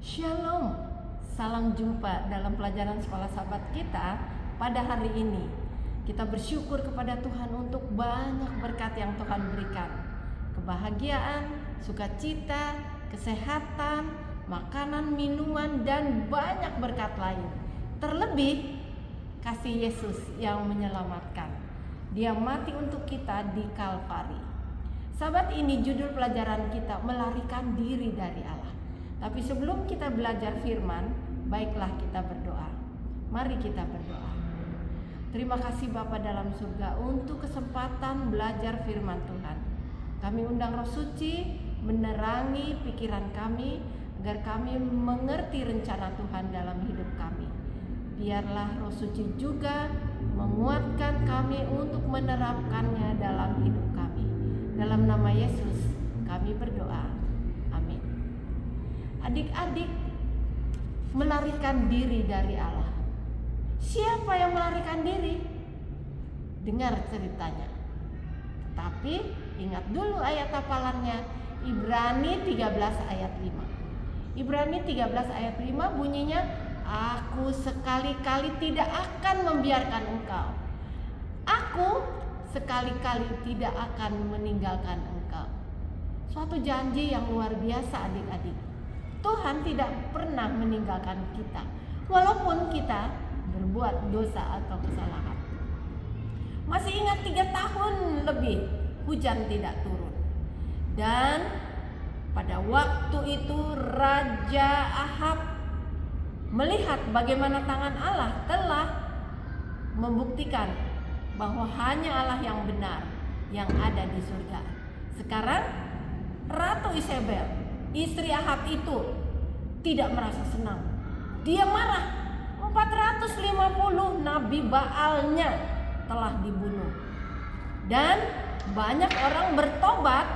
Shalom, salam jumpa dalam pelajaran sekolah sahabat kita pada hari ini. Kita bersyukur kepada Tuhan untuk banyak berkat yang Tuhan berikan. Kebahagiaan, sukacita, kesehatan, makanan, minuman, dan banyak berkat lain. Terlebih kasih Yesus yang menyelamatkan. Dia mati untuk kita di Kalvari. Sahabat, ini judul pelajaran kita, melarikan diri dari Allah. Tapi sebelum kita belajar firman, baiklah kita berdoa. Mari kita berdoa. Terima kasih Bapa dalam surga untuk kesempatan belajar firman Tuhan. Kami undang Roh Suci menerangi pikiran kami agar kami mengerti rencana Tuhan dalam hidup kami. Biarlah Roh Suci juga menguatkan kami untuk menerapkannya dalam hidup kami. Dalam nama Yesus kami berdoa. Amin. Adik-adik, melarikan diri dari Allah. Siapa yang melarikan diri? Dengar ceritanya. Tapi ingat dulu ayat hafalannya, Ibrani 13 ayat 5. Ibrani 13 ayat 5 bunyinya, aku sekali-kali tidak akan membiarkan engkau. Aku sekali-kali tidak akan meninggalkan engkau. Suatu janji yang luar biasa adik-adik. Tuhan tidak pernah meninggalkan kita walaupun kita berbuat dosa atau kesalahan. Masih ingat 3 tahun lebih hujan tidak turun. Dan pada waktu itu Raja Ahab melihat bagaimana tangan Allah telah membuktikan bahwa hanya Allah yang benar yang ada di surga. Sekarang Ratu Isabel, istri Ahab itu, tidak merasa senang. Dia marah. 450 nabi Baalnya telah dibunuh. Dan banyak orang bertobat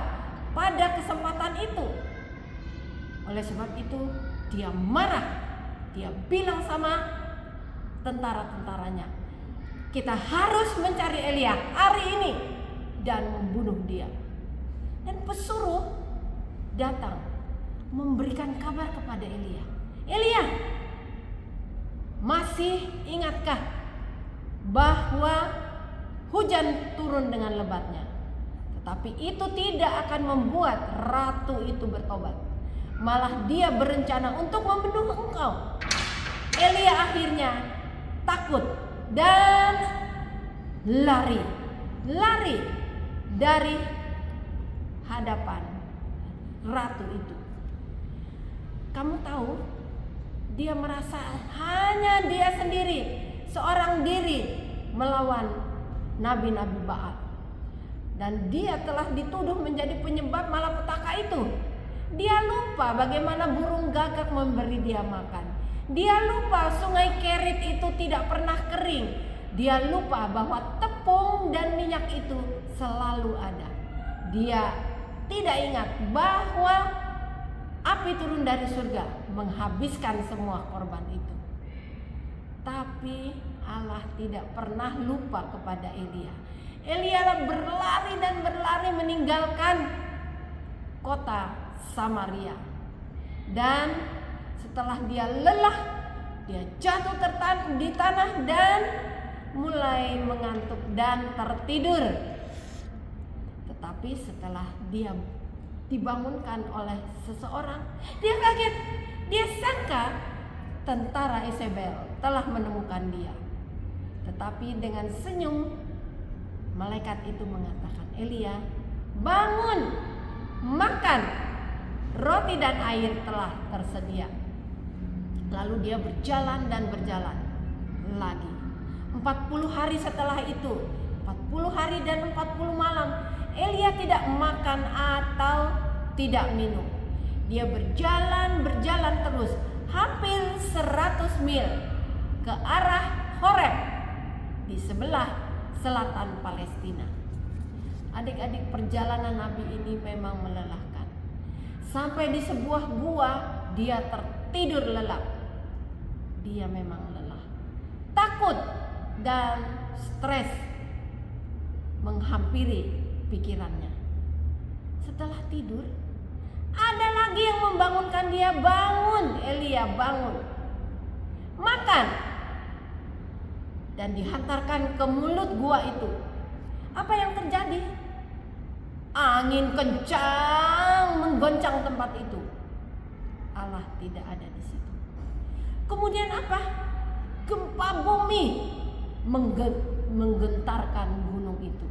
pada kesempatan itu. Oleh sebab itu dia marah. Dia bilang sama tentara-tentaranya, kita harus mencari Elia hari ini dan membunuh dia. Dan pesuruh datang memberikan kabar kepada Elia. Elia, masih ingatkah bahwa hujan turun dengan lebatnya? Tetapi itu tidak akan membuat ratu itu bertobat. Malah dia berencana untuk membunuh engkau. Elia akhirnya takut dan lari dari hadapan ratu itu. Kamu tahu, dia merasa hanya dia sendiri, seorang diri melawan nabi-nabi Baal. Dan dia telah dituduh menjadi penyebab malapetaka itu. Dia lupa bagaimana burung gagak memberi dia makan. Dia lupa sungai Kerit itu tidak pernah kering. Dia lupa bahwa tepung dan minyak itu selalu ada. Dia tidak ingat bahwa api turun dari surga menghabiskan semua korban itu. Tapi Allah tidak pernah lupa kepada Elia. Elia berlari dan berlari meninggalkan kota Samaria. Dan setelah dia lelah, dia jatuh di tanah dan mulai mengantuk dan tertidur. Tetapi setelah dia dibangunkan oleh seseorang, dia kaget. Dia sangka tentara Isabel telah menemukan dia. Tetapi dengan senyum, malaikat itu mengatakan, Elia, bangun, makan, roti dan air telah tersedia. Lalu dia berjalan dan berjalan lagi. 40 hari setelah itu, 40 hari dan 40 malam, Elia tidak makan atau tidak minum. Dia berjalan terus hampir 100 mil ke arah Horeb di sebelah selatan Palestina. Adik-adik, perjalanan Nabi ini memang melelahkan. Sampai di sebuah gua dia tertidur lelap. Dia memang lelah. Takut dan stres menghampiri pikirannya. Setelah tidur, ada lagi yang membangunkan dia, bangun bangun Elia, bangun, makan. Dan dihantarkan ke mulut gua itu. Apa yang terjadi? Angin kencang menggoncang tempat itu. Allah tidak ada di situ. Kemudian apa? Gempa bumi menggentarkan gunung itu.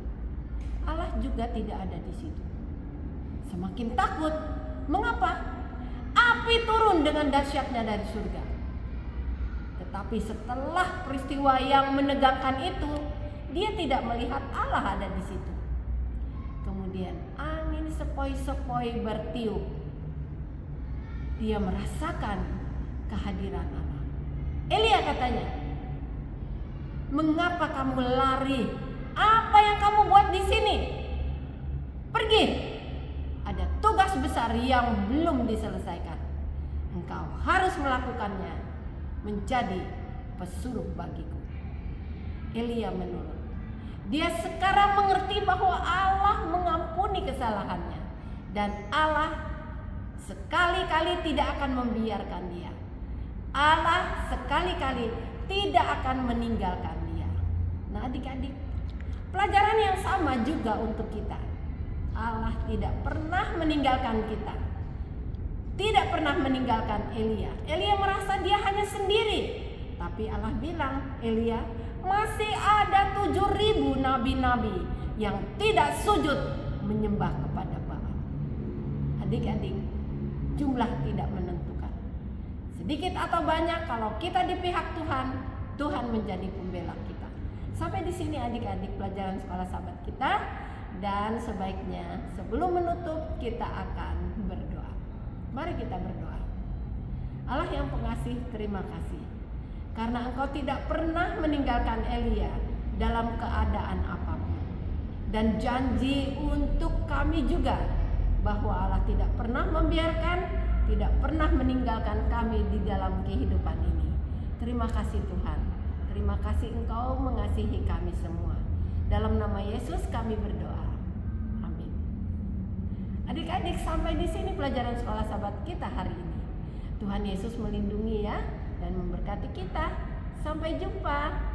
Allah juga tidak ada di situ. Semakin takut. Mengapa? Api turun dengan dahsyatnya dari surga. Tetapi setelah peristiwa yang menegangkan itu, dia tidak melihat Allah ada di situ. Kemudian angin sepoi-sepoi bertiup. Dia merasakan kehadiran Allah. Elia katanya, "Mengapa kamu lari? Apa yang kamu buat di sini? Pergi. Ada tugas besar yang belum diselesaikan. Engkau harus melakukannya, menjadi pesuruh bagiku." Elia menurut. Dia sekarang mengerti bahwa Allah mengampuni kesalahannya. Dan Allah sekali-kali tidak akan membiarkan dia. Allah sekali-kali tidak akan meninggalkan dia. Nah adik-adik, pelajaran yang sama juga untuk kita. Allah tidak pernah meninggalkan kita. Tidak pernah meninggalkan Elia. Elia merasa dia hanya sendiri. Tapi Allah bilang, Elia, masih ada 7.000 nabi-nabi yang tidak sujud menyembah kepada Baal. Adik-adik, jumlah tidak menentukan. Sedikit atau banyak, kalau kita di pihak Tuhan, Tuhan menjadi pembela kita. Sampai di sini adik-adik pelajaran sekolah sahabat kita. Dan sebaiknya sebelum menutup kita akan berdoa. Mari kita berdoa. Allah yang pengasih, terima kasih. Karena Engkau tidak pernah meninggalkan Elia dalam keadaan apapun. Dan janji untuk kami juga bahwa Allah tidak pernah membiarkan, tidak pernah meninggalkan kami di dalam kehidupan ini. Terima kasih Tuhan. Terima kasih Engkau mengasihi kami semua. Dalam nama Yesus kami berdoa. Amin. Adik-adik, sampai di sini pelajaran sekolah sahabat kita hari ini. Tuhan Yesus melindungi ya dan memberkati kita. Sampai jumpa.